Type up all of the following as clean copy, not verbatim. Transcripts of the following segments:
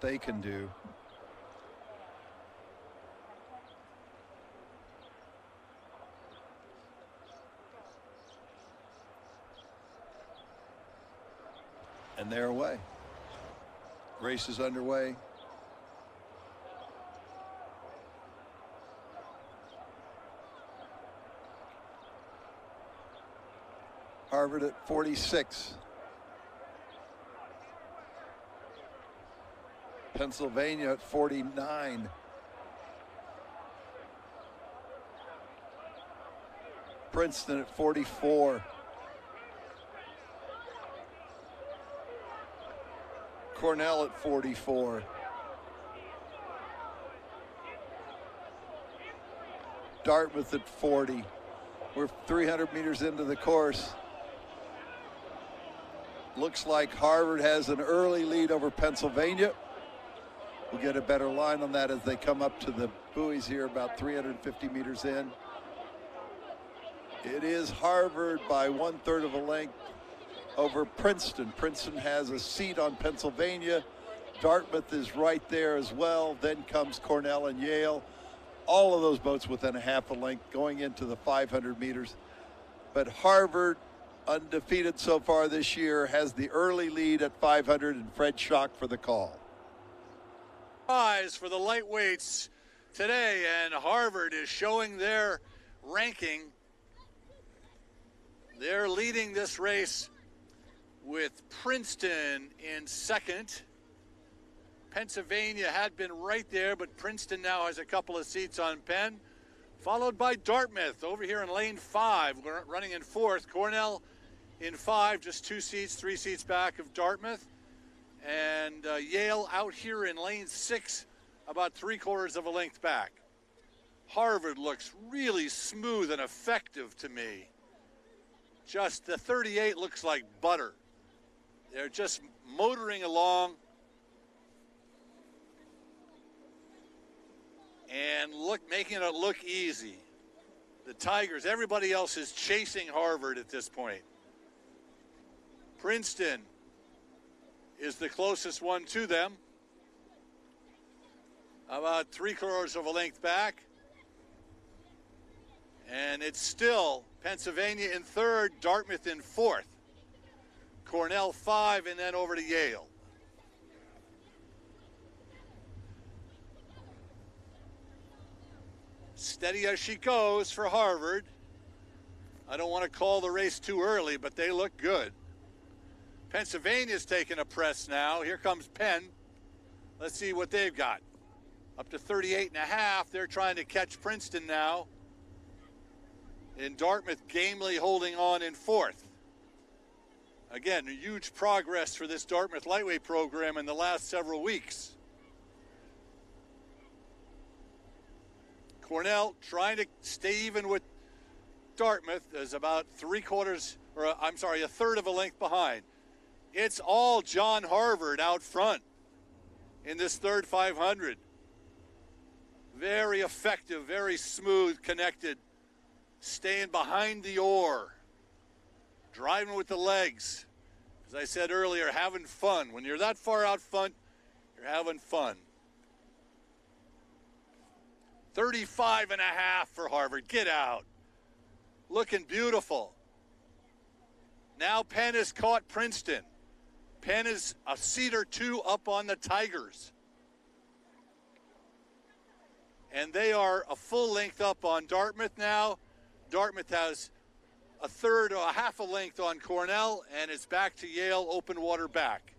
they can do. And they're away. Race is underway. Harvard at 46. Pennsylvania at 49. Princeton at 44. Cornell at 44. Dartmouth at 40. We're 300 meters into the course. Looks like Harvard has an early lead over Pennsylvania. We'll get a better line on that as they come up to the buoys here about 350 meters in. It is Harvard by 1/3 of a length over Princeton. Princeton has a seat on Pennsylvania. Dartmouth is right there as well. Then comes Cornell and Yale. All of those boats within a half a length going into the 500 meters. But Harvard, undefeated so far this year, has the early lead at 500, and Fred Schock for the call. Prize for the lightweights today, and Harvard is showing their ranking. They're leading this race with Princeton in second. Pennsylvania had been right there, but Princeton now has a couple of seats on Penn, followed by Dartmouth over here in lane 5, running in fourth. Cornell in 5, just 2 seats, 3 seats back of Dartmouth. And Yale out here in lane 6, about 3/4 of a length back. Harvard looks really smooth and effective to me. Just the 38 looks like butter. They're just motoring along. And making it look easy. The Tigers, everybody else is chasing Harvard at this point. Princeton is the closest one to them. About 3/4 of a length back. And it's still Pennsylvania in third, Dartmouth in fourth. Cornell 5, and then over to Yale. Steady as she goes for Harvard. I don't want to call the race too early, but they look good. Pennsylvania's taking a press now. Here comes Penn. Let's see what they've got. Up to 38.5. They're trying to catch Princeton now. And Dartmouth gamely holding on in fourth. Again, huge progress for this Dartmouth lightweight program in the last several weeks. Cornell trying to stay even with Dartmouth is about 3/4, or I'm sorry, 1/3 of a length behind. It's all John Harvard out front in this third 500. Very effective, very smooth, connected, staying behind the oar, driving with the legs. As I said earlier, having fun. When you're that far out front, you're having fun. 35.5 for Harvard. Get out. Looking beautiful. Now Penn has caught Princeton. Penn is a seat or 2 up on the Tigers. And they are a full length up on Dartmouth now. Dartmouth has 1/3 or a half a length on Cornell, and it's back to Yale, open water back.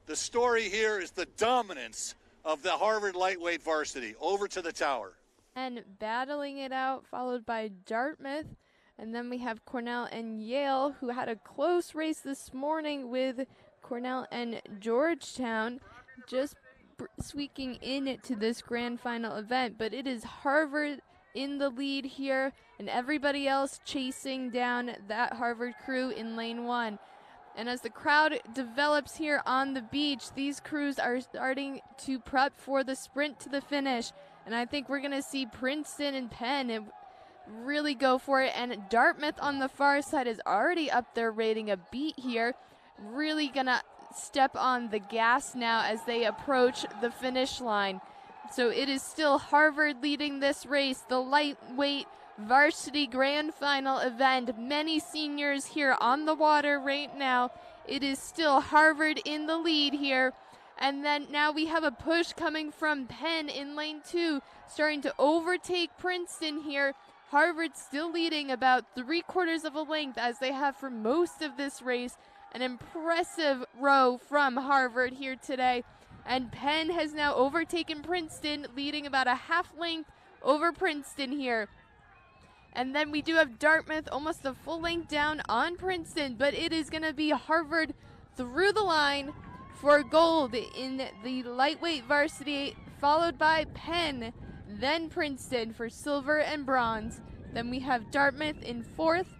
The story here is the dominance of the Harvard lightweight varsity. Over to the tower. And battling it out, followed by Dartmouth. And then we have Cornell and Yale, who had a close race this morning with Cornell and Georgetown, just squeaking in to this grand final event. But it is Harvard in the lead here, and everybody else chasing down that Harvard crew in lane 1. And as the crowd develops here on the beach, these crews are starting to prep for the sprint to the finish. And I think we're going to see Princeton and Penn really go for it. And Dartmouth on the far side is already up there rating a beat here. Really going to step on the gas now as they approach the finish line. So it is still Harvard leading this race, the lightweight varsity grand final event. Many seniors here on the water right now. It is still Harvard in the lead here. And then now we have a push coming from Penn in lane 2, starting to overtake Princeton here. Harvard still leading about 3/4 of a length as they have for most of this race. An impressive row from Harvard here today. And Penn has now overtaken Princeton, leading about a half length over Princeton here. And then we do have Dartmouth almost a full length down on Princeton, but it is going to be Harvard through the line for gold in the lightweight varsity, followed by Penn, then Princeton for silver and bronze. Then we have Dartmouth in 4th,